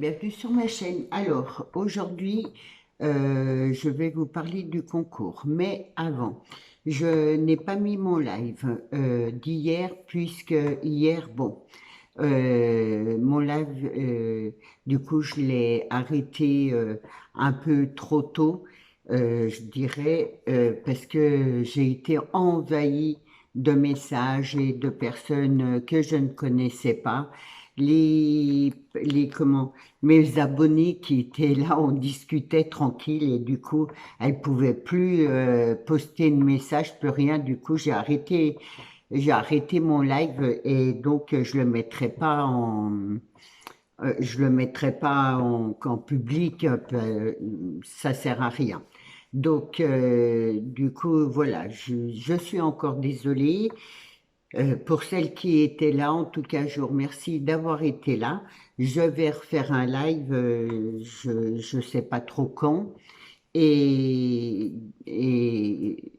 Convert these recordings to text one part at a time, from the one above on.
bienvenue sur ma chaîne. Alors, aujourd'hui, je vais vous parler du concours. Mais avant, je n'ai pas mis mon live d'hier, puisque hier, bon, mon live, du coup, je l'ai arrêté un peu trop tôt, je dirais, parce que j'ai été envahie de messages et de personnes que je ne connaissais pas. Comment, mes abonnés qui étaient là, on discutait tranquille et du coup, elles pouvaient plus poster de messages, plus rien. Du coup, j'ai arrêté mon live et donc je le mettrai pas en public, ça sert à rien. Donc, du coup, voilà, je suis encore désolée. Pour celles qui étaient là, en tout cas, je vous remercie d'avoir été là. Je vais refaire un live, je sais pas trop quand. Et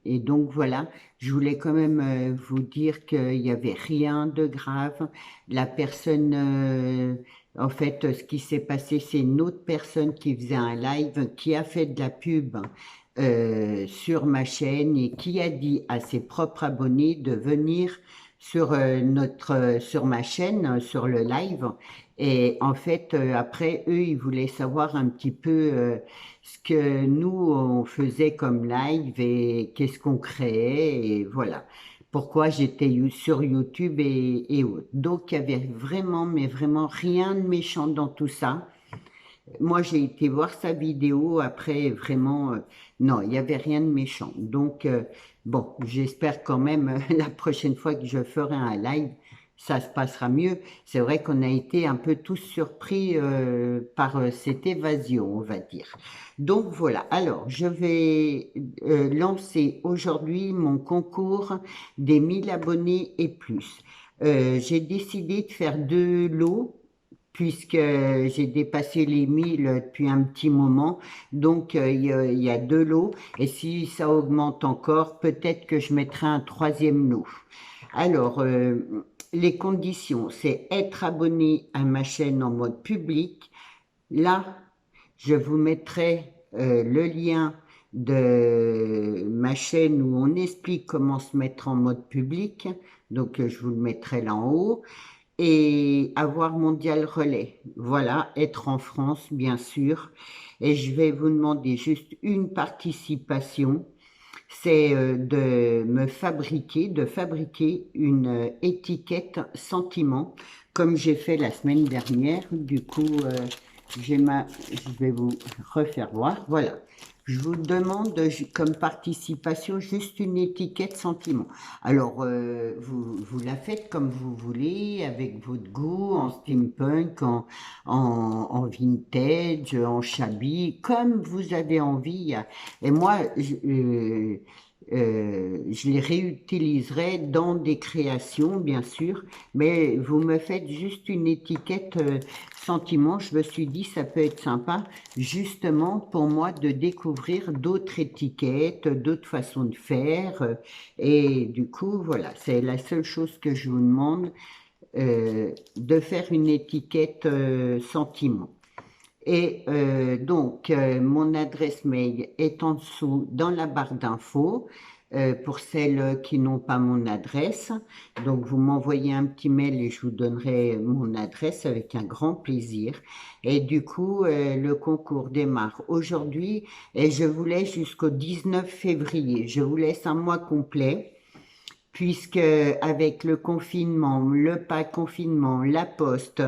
donc voilà, je voulais quand même vous dire qu'il n'y avait rien de grave. La personne, en fait, ce qui s'est passé, c'est une autre personne qui faisait un live, qui a fait de la pub sur ma chaîne et qui a dit à ses propres abonnés de venir sur ma chaîne, sur le live. Et en fait, après, eux, ils voulaient savoir un petit peu ce que nous, on faisait comme live et qu'est-ce qu'on créait, et voilà. Pourquoi j'étais sur YouTube et autres. Donc, il y avait vraiment, mais vraiment rien de méchant dans tout ça. Moi, j'ai été voir sa vidéo après, vraiment, non, il n'y avait rien de méchant. Donc, bon, j'espère quand même la prochaine fois que je ferai un live, ça se passera mieux. C'est vrai qu'on a été un peu tous surpris par cette évasion, on va dire. Donc voilà, alors je vais lancer aujourd'hui mon concours des 1000 abonnés et plus. J'ai décidé de faire deux lots puisque j'ai dépassé les 1000 depuis un petit moment. Donc, il y a deux lots. Et si ça augmente encore, peut-être que je mettrai un troisième lot. Alors, les conditions, c'est être abonné à ma chaîne en mode public. Là, je vous mettrai le lien de ma chaîne où on explique comment se mettre en mode public. Donc, je vous le mettrai là en haut et avoir mondial relais. Voilà, être en France, bien sûr. Et je vais vous demander juste une participation, c'est de fabriquer une étiquette sentiment, comme j'ai fait la semaine dernière. Du coup, je vais vous refaire voir. Voilà. Je vous demande comme participation juste une étiquette sentiment. Alors, vous la faites comme vous voulez, avec votre goût, en steampunk, en vintage, en shabby, comme vous avez envie. Et moi, je les réutiliserai dans des créations, bien sûr, mais vous me faites juste une étiquette sentiment. Je me suis dit, ça peut être sympa, justement, pour moi, de découvrir d'autres étiquettes, d'autres façons de faire. Et du coup, voilà, c'est la seule chose que je vous demande, de faire une étiquette sentiment. Et donc, mon adresse mail est en dessous dans la barre d'infos pour celles qui n'ont pas mon adresse. Donc, vous m'envoyez un petit mail et je vous donnerai mon adresse avec un grand plaisir. Et du coup, le concours démarre aujourd'hui et je vous laisse jusqu'au 19 février. Je vous laisse un mois complet puisque avec le confinement, le pas confinement, la poste,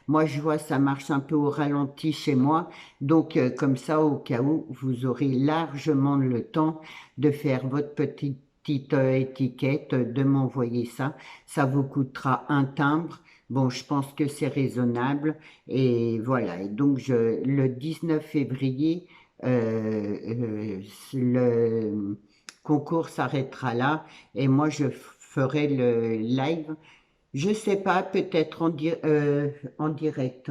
moi je vois ça marche un peu au ralenti chez moi, donc comme ça au cas où vous aurez largement le temps de faire votre petite étiquette, de m'envoyer ça, ça vous coûtera un timbre. Bon, je pense que c'est raisonnable et voilà. Et donc le 19 février, le concours s'arrêtera là et moi je ferai le live. Je sais pas, peut-être en direct.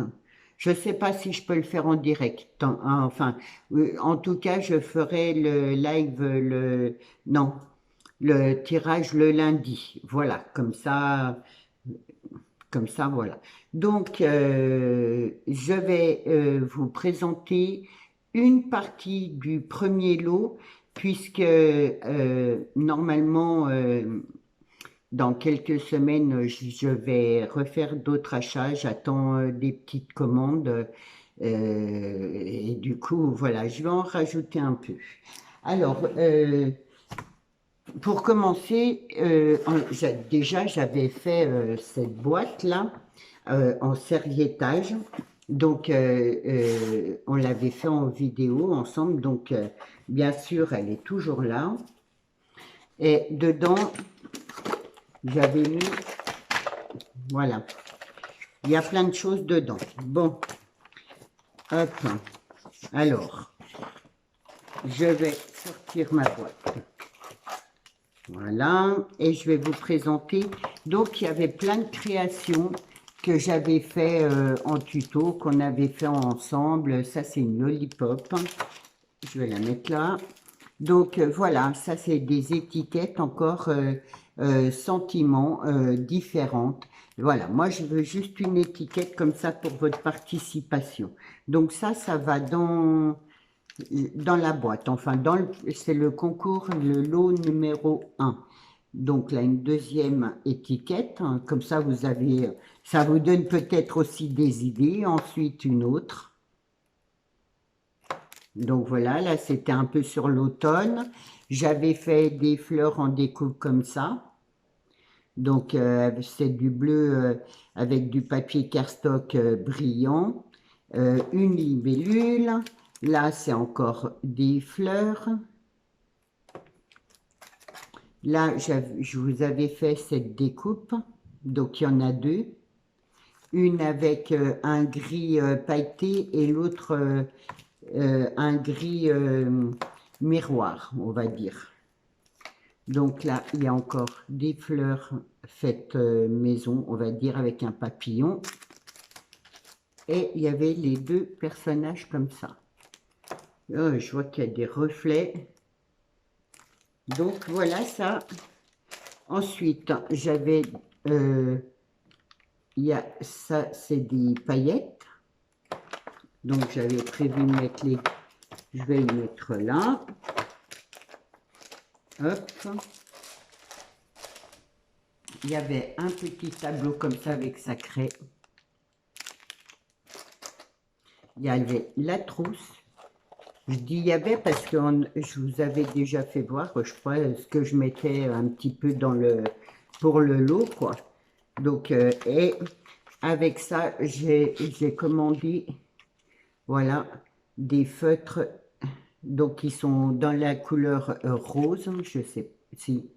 Je sais pas si je peux le faire en direct. Enfin, en tout cas, je ferai le live non, le tirage le lundi. Voilà, comme ça, Comme ça, voilà. Donc, je vais vous présenter une partie du premier lot, puisque normalement, dans quelques semaines, je vais refaire d'autres achats. J'attends des petites commandes. Et du coup, voilà, je vais en rajouter un peu. Alors, pour commencer, déjà, j'avais fait cette boîte-là en serviettage. Donc, on l'avait fait en vidéo ensemble. Donc, bien sûr, elle est toujours là. Et dedans, j'avais mis, voilà, il y a plein de choses dedans. Bon, hop, alors, je vais sortir ma boîte. Voilà, et je vais vous présenter. Donc, il y avait plein de créations que j'avais fait en tuto, qu'on avait fait ensemble. Ça, c'est une lollipop. Je vais la mettre là. Donc, voilà, ça, c'est des étiquettes encore sentiments différentes. Voilà, moi, je veux juste une étiquette comme ça pour votre participation. Donc, ça va dans la boîte, enfin, c'est le concours, le lot numéro 1. Donc là, une deuxième étiquette, hein, comme ça, ça vous donne peut-être aussi des idées. Ensuite, une autre. Donc voilà, là, c'était un peu sur l'automne. J'avais fait des fleurs en découpe comme ça. Donc, c'est du bleu avec du papier cardstock brillant. Une libellule. Là, c'est encore des fleurs. Là, je vous avais fait cette découpe. Donc, il y en a deux. Une avec un gris pailleté et l'autre un gris miroir, on va dire. Donc là, il y a encore des fleurs faites maison, on va dire, avec un papillon. Et il y avait les deux personnages comme ça. Oh, je vois qu'il y a des reflets. Donc voilà ça. Ensuite, j'avais, il y a ça, c'est des paillettes. Donc j'avais prévu de mettre les, je vais les mettre là. Hop. Il y avait un petit tableau comme ça avec sa craie. Il y avait la trousse. Je dis il y avait parce que je vous avais déjà fait voir, je crois, ce que je mettais un petit peu pour le lot, quoi. Donc, et avec ça, j'ai commandé, voilà, des feutres, donc qui sont dans la couleur rose, je sais si,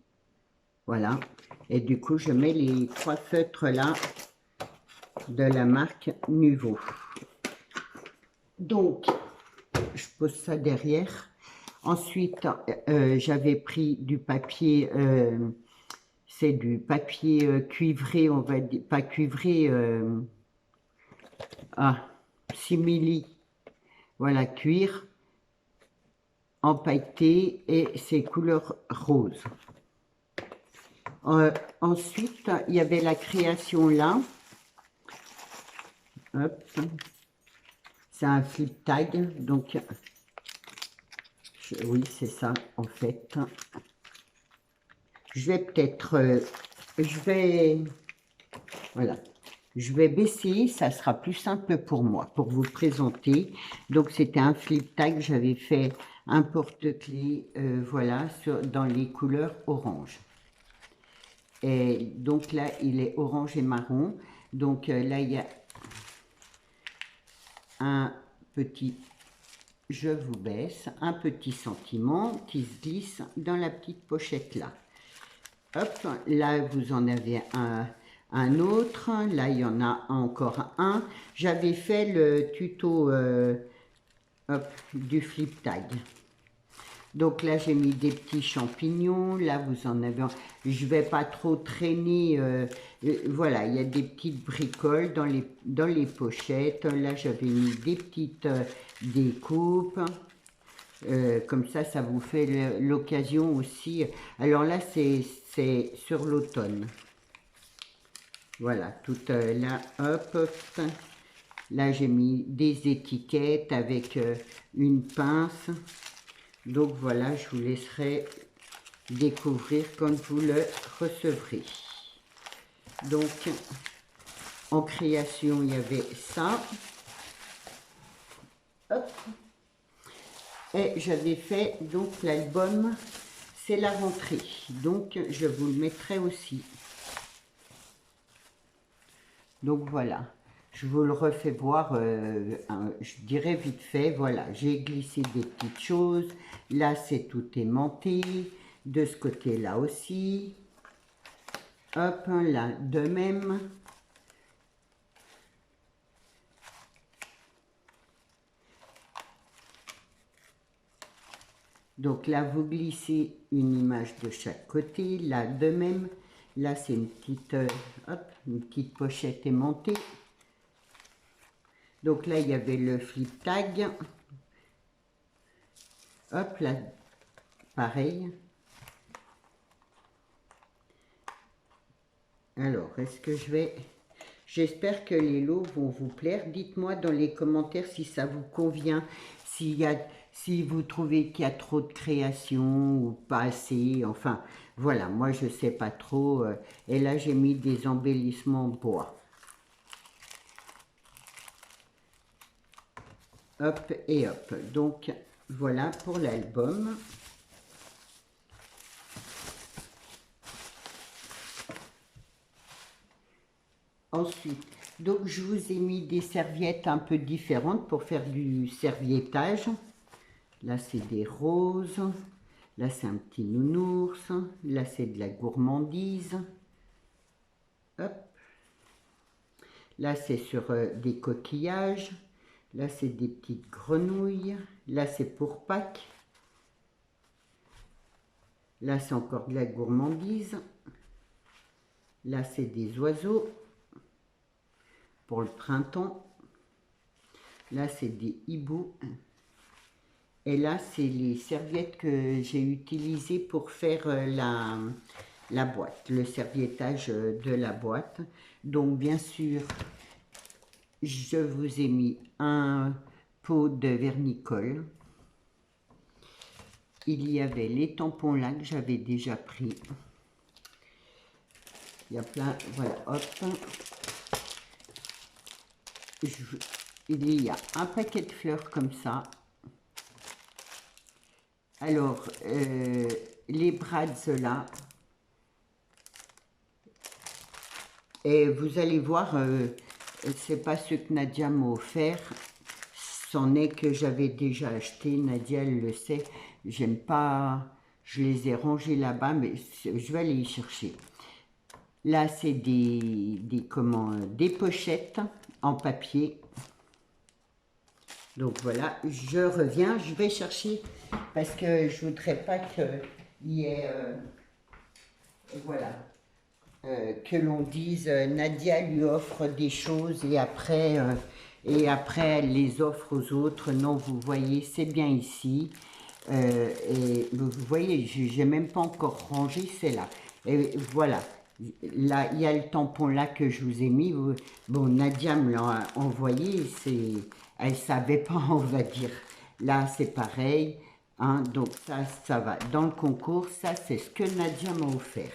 voilà. Et du coup, je mets les 3 feutres là de la marque Nuvo. Donc, je pose ça derrière. Ensuite, j'avais pris du papier, c'est du papier cuivré, on va dire, pas cuivré, simili, voilà, cuir, empailleté et c'est couleur rose. Ensuite, il y avait la création là. Hop. C'est un flip tag, donc oui, c'est ça en fait. Je vais peut-être, voilà, je vais baisser, ça sera plus simple pour moi, pour vous présenter. Donc c'était un flip tag, j'avais fait un porte-clés, voilà, dans les couleurs orange. Et donc là, il est orange et marron. Donc là, il y a un petit, je vous baisse, un petit sentiment qui se glisse dans la petite pochette là. Hop, là vous en avez un autre, là il y en a encore un. J'avais fait le tuto hop, du flip tag. Donc là j'ai mis des petits champignons, là vous en avez, je vais pas trop traîner, voilà, il y a des petites bricoles dans les pochettes. Là j'avais mis des petites découpes. Comme ça vous fait l'occasion aussi. Alors là, c'est sur l'automne. Voilà, tout là, hop, hop. Là, j'ai mis des étiquettes avec une pince. Donc voilà, je vous laisserai découvrir quand vous le recevrez. Donc, en création, il y avait ça. Hop. Et j'avais fait donc l'album, c'est la rentrée. Donc, je vous le mettrai aussi. Donc voilà, je vous le refais voir, je dirais vite fait, voilà, j'ai glissé des petites choses, là c'est tout aimanté, de ce côté-là aussi, hop, là de même. Donc là vous glissez une image de chaque côté, là de même, là c'est une petite, hop, une petite pochette aimantée. Donc là, il y avait le flip tag. Hop, là, pareil. Alors, est-ce que je vais... J'espère que les lots vont vous plaire. Dites-moi dans les commentaires si ça vous convient, si vous trouvez qu'il y a trop de création ou pas assez. Enfin, voilà, moi je ne sais pas trop. Et là, j'ai mis des embellissements en bois. Hop et hop. Donc, voilà pour l'album. Ensuite, donc je vous ai mis des serviettes un peu différentes pour faire du serviettage. Là, c'est des roses. Là, c'est un petit nounours. Là, c'est de la gourmandise. Hop. Là, c'est sur des coquillages. Là, c'est des petites grenouilles. Là, c'est pour Pâques. Là, c'est encore de la gourmandise. Là, c'est des oiseaux pour le printemps. Là, c'est des hiboux. Et là, c'est les serviettes que j'ai utilisées pour faire la boîte, le serviettage de la boîte. Donc, bien sûr, je vous ai mis un pot de vernicole. Il y avait les tampons là que j'avais déjà pris. Il y a plein, voilà, hop. Il y a un paquet de fleurs comme ça. Alors, les brads là, et vous allez voir, c'est pas ce que Nadia m'a offert, c'en est que j'avais déjà acheté, Nadia elle le sait, j'aime pas, je les ai rangés là-bas, mais je vais aller y chercher. Là, c'est des pochettes en papier. Donc voilà, je reviens, je vais chercher parce que je voudrais pas qu'il y ait, voilà, que l'on dise Nadia lui offre des choses et après elle les offre aux autres. Non, vous voyez, c'est bien ici. Et vous voyez, j'ai même pas encore rangé, c'est là. Et voilà, là, il y a le tampon là que je vous ai mis. Bon, Nadia me l'a envoyé, elle savait pas, on va dire. Là, c'est pareil. Hein, donc ça va. Dans le concours, ça, c'est ce que Nadia m'a offert.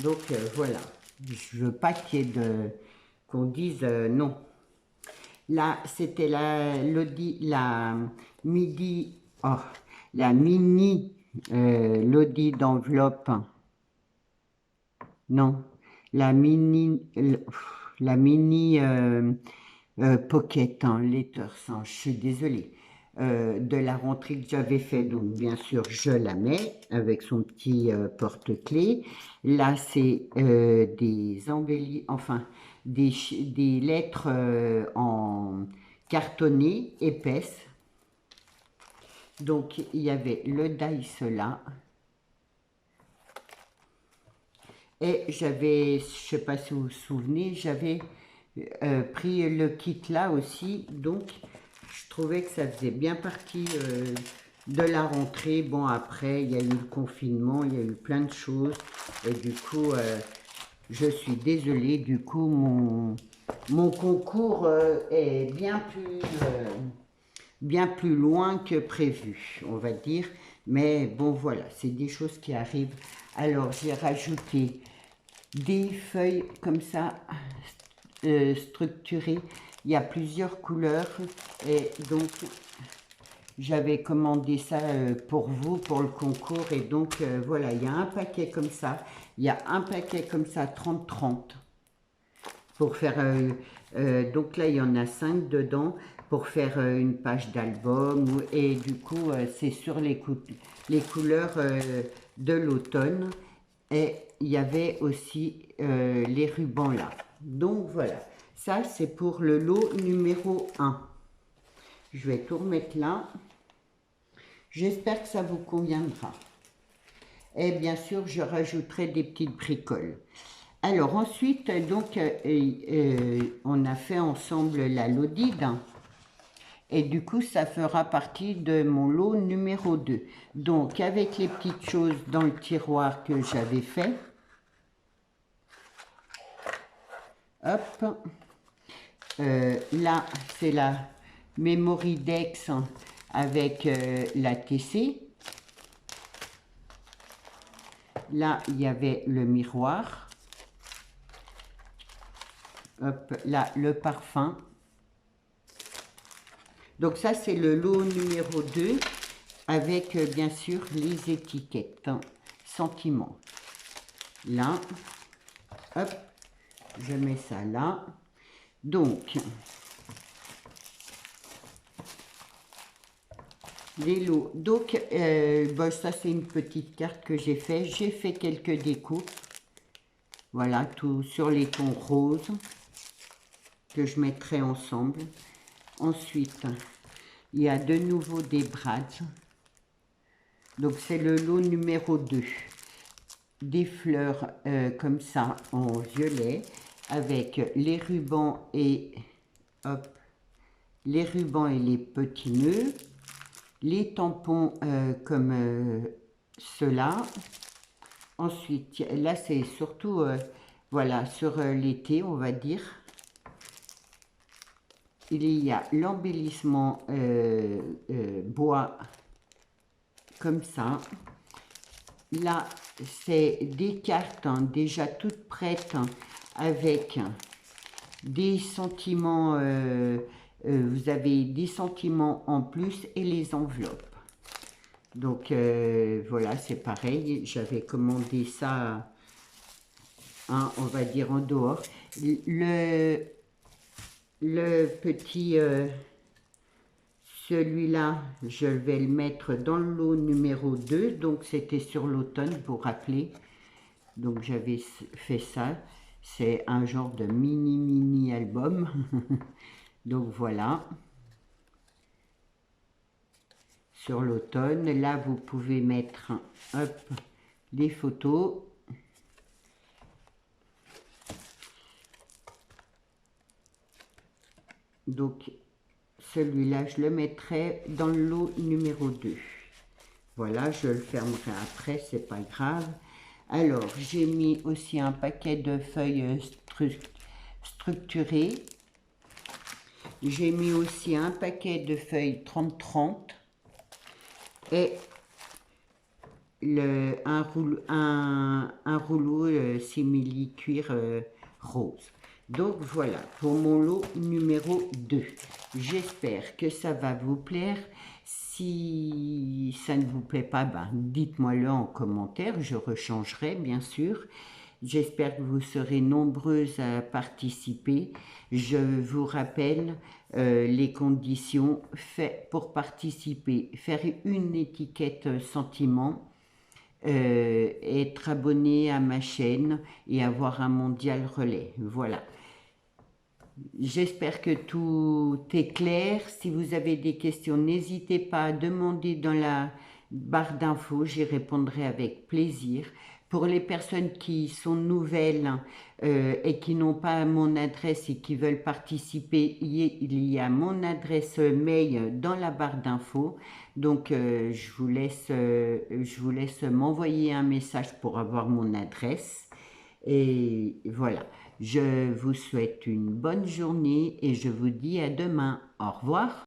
Donc, voilà. Je veux pas qu'il y ait qu'on dise non. Là, c'était la midi, oh, la mini Lodi d'enveloppe. Non, la mini, pocket, hein, letters, hein, je suis désolée. De la rentrée que j'avais fait, donc bien sûr je la mets avec son petit porte-clés. Là c'est des embellis, enfin des lettres en cartonné épaisse. Donc il y avait le dice là. Et j'avais, je sais pas si vous vous souvenez, j'avais pris le kit là aussi, donc je trouvais que ça faisait bien partie de la rentrée. Bon, après, il y a eu le confinement, il y a eu plein de choses, et du coup, Je suis désolée, du coup, mon concours est bien plus loin que prévu, on va dire. Mais bon, voilà, c'est des choses qui arrivent. Alors, j'ai rajouté des feuilles comme ça, structurées. Il y a plusieurs couleurs et donc j'avais commandé ça pour vous, pour le concours. Et donc voilà, il y a un paquet comme ça. Il y a un paquet comme ça, 30-30. Pour faire, donc là, il y en a 5 dedans pour faire une page d'album. Et du coup, c'est sur les couleurs de l'automne. Et il y avait aussi les rubans là. Donc voilà, ça c'est pour le lot numéro 1. Je vais tout remettre là. J'espère que ça vous conviendra. Et bien sûr, je rajouterai des petites bricoles. Alors ensuite, donc, on a fait ensemble la Lodide. Et du coup, ça fera partie de mon lot numéro 2. Donc, avec les petites choses dans le tiroir que j'avais fait. Hop. Là, c'est la Memory-Dex avec la TC. Là, il y avait le miroir. Hop, là, le parfum. Donc ça, c'est le lot numéro 2 avec, bien sûr, les étiquettes. Sentiments. Là, hop, je mets ça là. Donc, les lots. Donc, bon, ça, c'est une petite carte que j'ai fait. J'ai fait quelques découpes. Voilà, tout sur les tons roses que je mettrai ensemble. Ensuite, il y a de nouveau des brads. Donc, c'est le lot numéro 2. Des fleurs comme ça en violet avec les rubans et hop, les rubans et les petits nœuds. Les tampons comme ceux-là. Ensuite, là, c'est surtout, voilà, sur l'été, on va dire. Il y a l'embellissement bois, comme ça. Là, c'est des cartes déjà toutes prêtes avec des sentiments. Vous avez des sentiments en plus et les enveloppes. Donc voilà, c'est pareil. J'avais commandé ça, on va dire en dehors. Le petit, celui-là, je vais le mettre dans le lot numéro 2. Donc c'était sur l'automne, pour rappeler. Donc j'avais fait ça. C'est un genre de mini album. Donc voilà. Sur l'automne, là vous pouvez mettre hop, les photos. Donc celui-là, je le mettrai dans le lot numéro 2. Voilà, je le fermerai après, c'est pas grave. Alors, j'ai mis aussi un paquet de feuilles structurées. J'ai mis aussi un paquet de feuilles 30-30 et un rouleau simili-cuir rose. Donc voilà, pour mon lot numéro 2. J'espère que ça va vous plaire. Si ça ne vous plaît pas, ben, dites-moi-le en commentaire, je rechangerai bien sûr. J'espère que vous serez nombreuses à participer. Je vous rappelle les conditions pour participer. Faire une étiquette sentiment, être abonné à ma chaîne et avoir un mondial relais. Voilà. J'espère que tout est clair. Si vous avez des questions, n'hésitez pas à demander dans la barre d'infos, j'y répondrai avec plaisir. Pour les personnes qui sont nouvelles et qui n'ont pas mon adresse et qui veulent participer, il y a mon adresse mail dans la barre d'infos. Donc je vous laisse m'envoyer un message pour avoir mon adresse. Et voilà, je vous souhaite une bonne journée et je vous dis à demain. Au revoir.